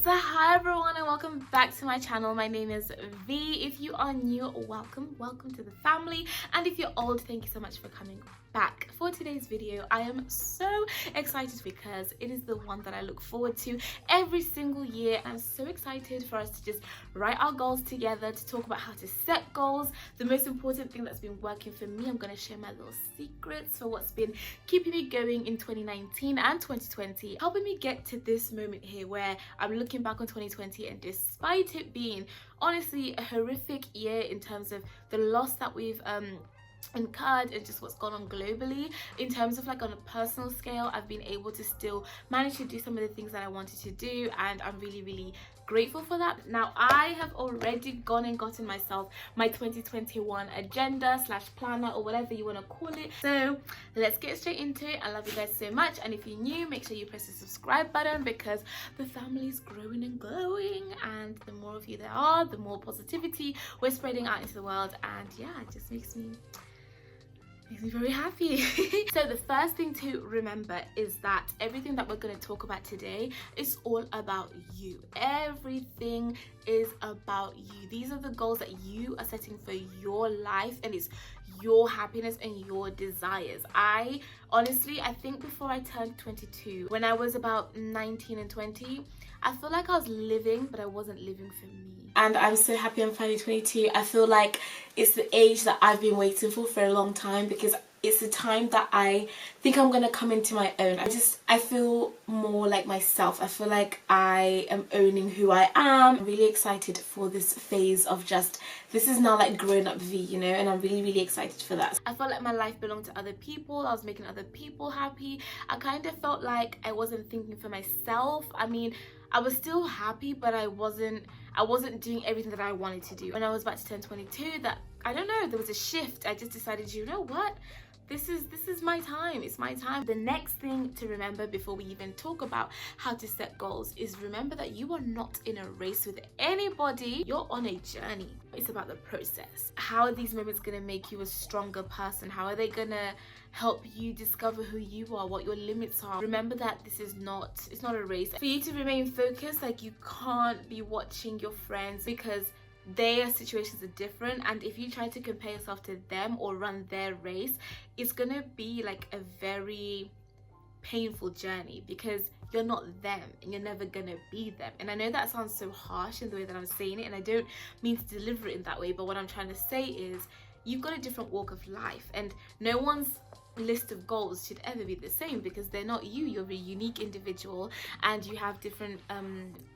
So hi everyone and welcome back to my channel. My name is V. If you are new, welcome to the family, and if you're old, thank you so much for coming back. For today's video, I am so excited because it is the one that I look forward to every single year. I'm so excited for us to just write our goals together, to talk about how to set goals. The most important thing that's been working for me, I'm going to share my little secrets for what's been keeping me going in 2019 and 2020, helping me get to this moment here where I'm looking back on 2020, and despite it being honestly a horrific year in terms of the loss that we've incurred and just what's gone on globally, in terms of like on a personal scale, I've been able to still manage to do some of the things that I wanted to do, and I'm really grateful for that. Now I have already gone and gotten myself my 2021 agenda / planner, or whatever you want to call it. So let's get straight into it. I love you guys so much, and if you're new, make sure you press the subscribe button because the family's growing and glowing, and the more of you there are, the more positivity we're spreading out into the world. And yeah, it just makes me very happy. So the first thing to remember is that everything that we're going to talk about today is all about you. Everything is about you. These are the goals that you are setting for your life, and it's your happiness and your desires. I think before I turned 22, when I was about 19 and 20, I feel like I was living, but I wasn't living for me. And I'm so happy I'm finally 22. I feel like it's the age that I've been waiting for a long time, because it's the time that I think I'm gonna come into my own. I feel more like myself. I feel like I am owning who I am. I'm really excited for this phase of just, this is now like grown up V, you know, and I'm really excited for that. I felt like my life belonged to other people. I was making other people happy. I kind of felt like I wasn't thinking for myself. I mean, I was still happy, but I wasn't doing everything that I wanted to do. When I was about to turn 22, that, I don't know, there was a shift. I just decided, you know what? This is my time. It's my time. The next thing to remember before we even talk about how to set goals is remember that you are not in a race with anybody. You're on a journey. It's about the process. How are these moments going to make you a stronger person? How are they going to help you discover who you are, what your limits are? Remember that it's not a race. For you to remain focused, like, you can't be watching your friends because their situations are different, and if you try to compare yourself to them or run their race, it's gonna be like a very painful journey because you're not them and you're never gonna be them. And I know that sounds so harsh in the way that I'm saying it, and I don't mean to deliver it in that way, but what I'm trying to say is you've got a different walk of life, and no one's list of goals should ever be the same because they're not you. You're a unique individual, and you have different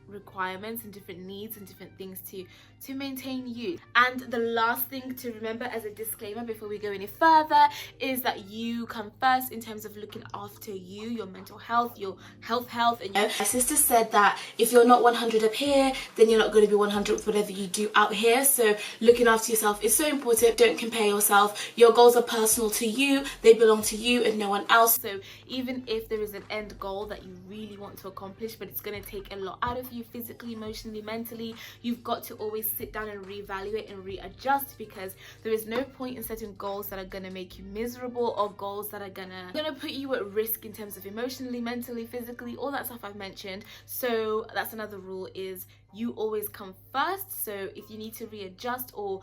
requirements and different needs and different things to maintain you. And the last thing to remember as a disclaimer before we go any further is that you come first in terms of looking after you, your mental health, your health. And my sister said that if you're not 100 up here, then you're not going to be 100 with whatever you do out here. So looking after yourself is so important. Don't compare yourself. Your goals are personal to you. They belong to you and no one else. So even if there is an end goal that you really want to accomplish, but it's going to take a lot out of you physically, emotionally, mentally, you've got to always sit down and reevaluate and readjust, because there is no point in setting goals that are going to make you miserable, or goals that are gonna put you at risk in terms of emotionally, mentally, physically, all that stuff I've mentioned. So that's another rule, is you always come first. So if you need to readjust or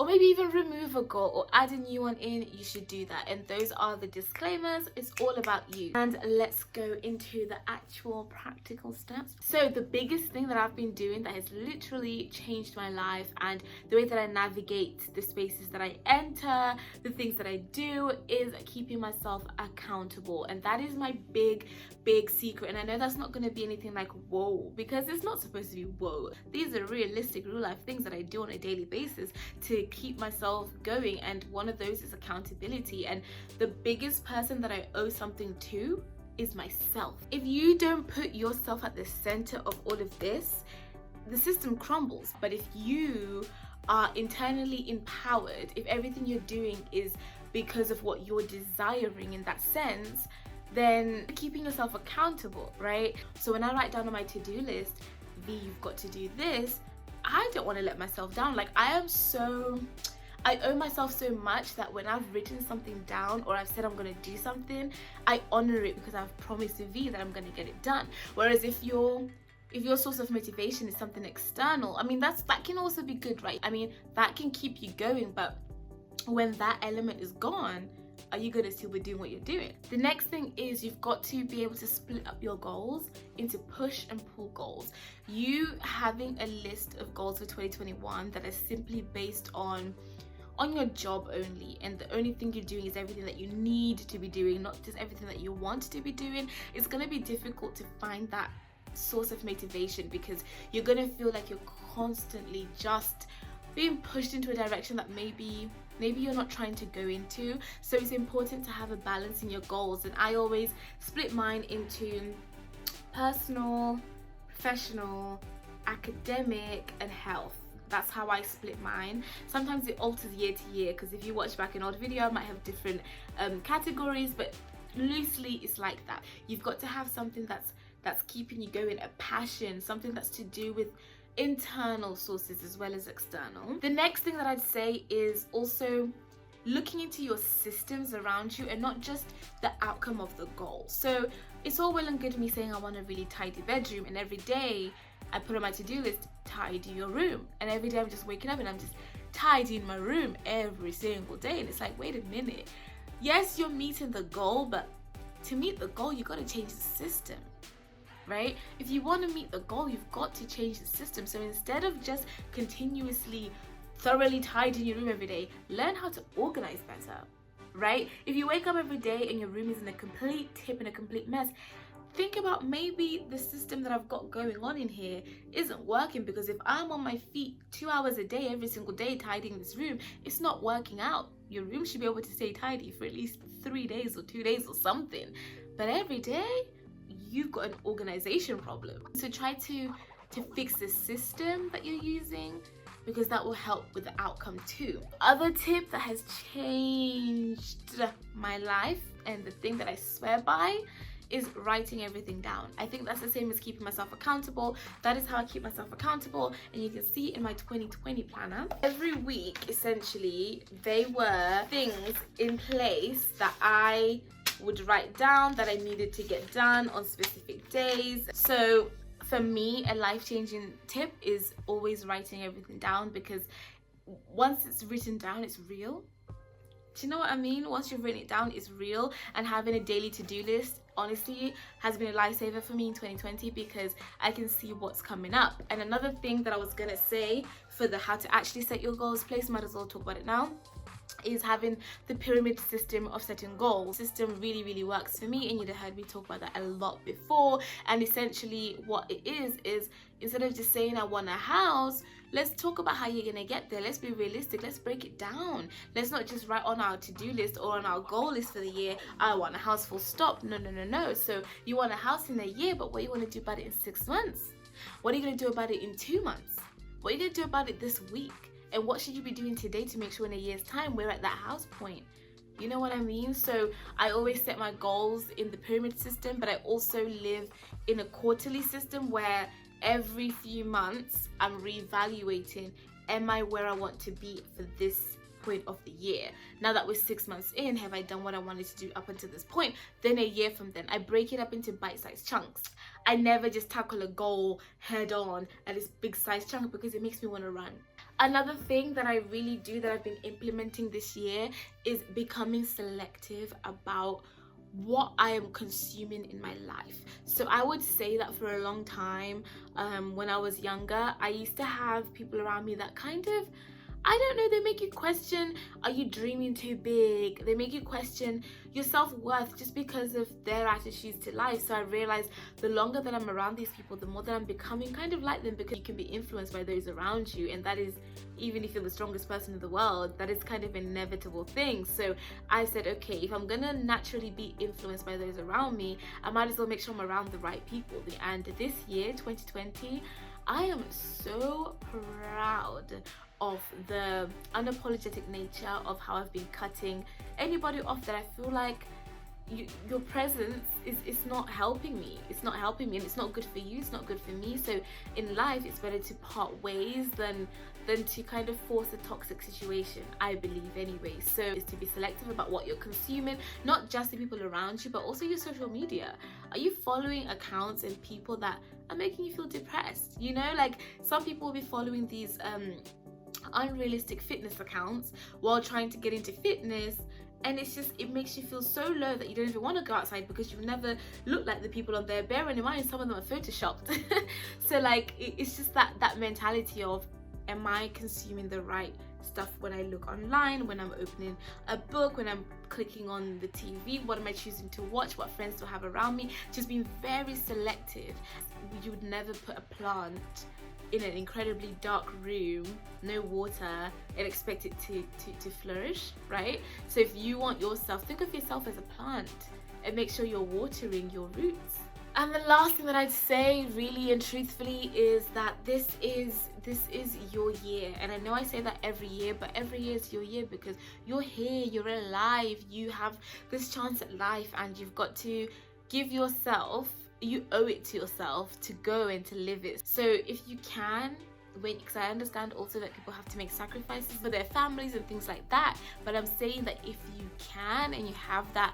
maybe even remove a goal or add a new one in, you should do that. And those are the disclaimers. It's all about you. And let's go into the actual practical steps. So the biggest thing that I've been doing that has literally changed my life and the way that I navigate the spaces that I enter, the things that I do, is keeping myself accountable. And that is my big secret. And I know that's not going to be anything like whoa, because it's not supposed to be whoa. These are realistic, real life things that I do on a daily basis to keep myself going, and one of those is accountability. And the biggest person that I owe something to is myself. If you don't put yourself at the center of all of this, the system crumbles. But if you are internally empowered, if everything you're doing is because of what you're desiring in that sense, then keeping yourself accountable, right? So when I write down on my to-do list, V, you've got to do this, I don't want to let myself down. Like, I owe myself so much that when I've written something down or I've said I'm going to do something, I honor it because I've promised V that I'm going to get it done. Whereas if you're If your source of motivation is something external, I mean, that can also be good, right? I mean, that can keep you going, but when that element is gone, are you going to still be doing what you're doing? The next thing is you've got to be able to split up your goals into push and pull goals. You having a list of goals for 2021 that are simply based on your job only, and the only thing you're doing is everything that you need to be doing, not just everything that you want to be doing, it's going to be difficult to find that source of motivation, because you're going to feel like you're constantly just being pushed into a direction that maybe you're not trying to go into. So it's important to have a balance in your goals, and I always split mine into personal, professional, academic, and health. That's how I split mine. Sometimes it alters year to year, because if you watch back an old video, I might have different categories, but loosely it's like that. You've got to have something that's keeping you going, a passion, something that's to do with internal sources as well as external. The next thing that I'd say is also looking into your systems around you and not just the outcome of the goal. So it's all well and good me saying I want a really tidy bedroom, and every day I put on my to-do list, tidy your room, and every day I'm just waking up and I'm just tidying my room every single day, and it's like, wait a minute, yes, you're meeting the goal, but to meet the goal you got to change the system, right? If you want to meet the goal, you've got to change the system. So instead of just continuously thoroughly tidying your room every day, learn how to organize better, right? If you wake up every day and your room is in a complete tip and a complete mess, think about maybe the system that I've got going on in here isn't working, because if I'm on my feet 2 hours a day every single day tidying this room, it's not working out. Your room should be able to stay tidy for at least 3 days or 2 days or something, but every day you've got an organization problem. So try to fix the system that you're using, because that will help with the outcome too. Other tip that has changed my life, and the thing that I swear by, is writing everything down. I think that's the same as keeping myself accountable. That is how I keep myself accountable, and you can see in my 2020 planner, every week essentially there were things in place that I would write down that I needed to get done on specific days. So for me, a life-changing tip is always writing everything down, because once it's written down, it's real. Do you know what I mean? Once you've written it down, it's real. And having a daily to-do list, honestly, has been a lifesaver for me in 2020, because I can see what's coming up. And another thing that I was gonna say for the how to actually set your goals place, might as well talk about it now, is having the pyramid system of setting goals. System really works for me, and you'd have heard me talk about that a lot before. And essentially what it is instead of just saying I want a house, let's talk about how you're gonna get there. Let's be realistic. Let's break it down. Let's not just write on our to-do list or on our goal list for the year, I want a house full stop. No. So you want a house in a year, but what are you gonna do about it in 6 months? What are you gonna do about it in 2 months? What are you gonna do about it this week? And what should you be doing today to make sure in a year's time we're at that house point? You know what I mean? So I always set my goals in the pyramid system, but I also live in a quarterly system where every few months I'm reevaluating, am I where I want to be for this point of the year? Now that we're 6 months in, have I done what I wanted to do up until this point? Then a year from then, I break it up into bite-sized chunks. I never just tackle a goal head on at this big size chunk, because it makes me want to run. Another thing that I really do that I've been implementing this year is becoming selective about what I am consuming in my life. So I would say that for a long time, when I was younger, I used to have people around me that kind of, I don't know, they make you question, are you dreaming too big? They make you question your self-worth just because of their attitudes to life. So I realized the longer that I'm around these people, the more that I'm becoming kind of like them, because you can be influenced by those around you, and that is, even if you're the strongest person in the world, that is kind of an inevitable thing. So I said, okay, if I'm gonna naturally be influenced by those around me, I might as well make sure I'm around the right people. And this year, 2020, I am so proud of the unapologetic nature of how I've been cutting anybody off that I feel like your presence is not helping me. It's not helping me, and it's not good for you, it's not good for me. So in life, it's better to part ways than to kind of force a toxic situation, I believe anyway. So is to be selective about what you're consuming, not just the people around you, but also your social media. Are you following accounts and people that are making you feel depressed? You know, like some people will be following these unrealistic fitness accounts while trying to get into fitness, and it makes you feel so low that you don't even want to go outside because you've never looked like the people on there. Bearing in mind, some of them are photoshopped. So like it's just that mentality of, am I consuming the right stuff when I look online, when I'm opening a book, when I'm clicking on the TV? What am I choosing to watch? What friends do I have around me? Just being very selective. You would never put a plant in an incredibly dark room, no water, and expect it to flourish, right? So if you want yourself, think of yourself as a plant and make sure you're watering your roots. And the last thing that I'd say, really and truthfully, is that this is your year. And I know I say that every year, but every year is your year because you're here, you're alive, you have this chance at life, and you've got to give yourself, you owe it to yourself to go and to live it. So if you can, because I understand also that people have to make sacrifices for their families and things like that, but I'm saying that if you can and you have that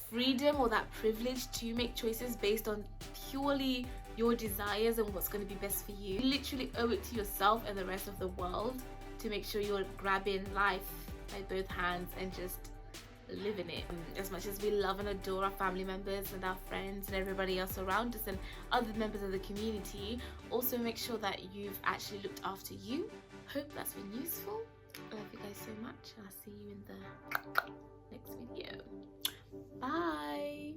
freedom or that privilege to make choices based on purely your desires and what's going to be best for you, you literally owe it to yourself and the rest of the world to make sure you're grabbing life by both hands and just living it. As much as we love and adore our family members and our friends and everybody else around us and other members of the community, also make sure that you've actually looked after you. Hope that's been useful. I love you guys so much, and I'll see you in the next video. Bye.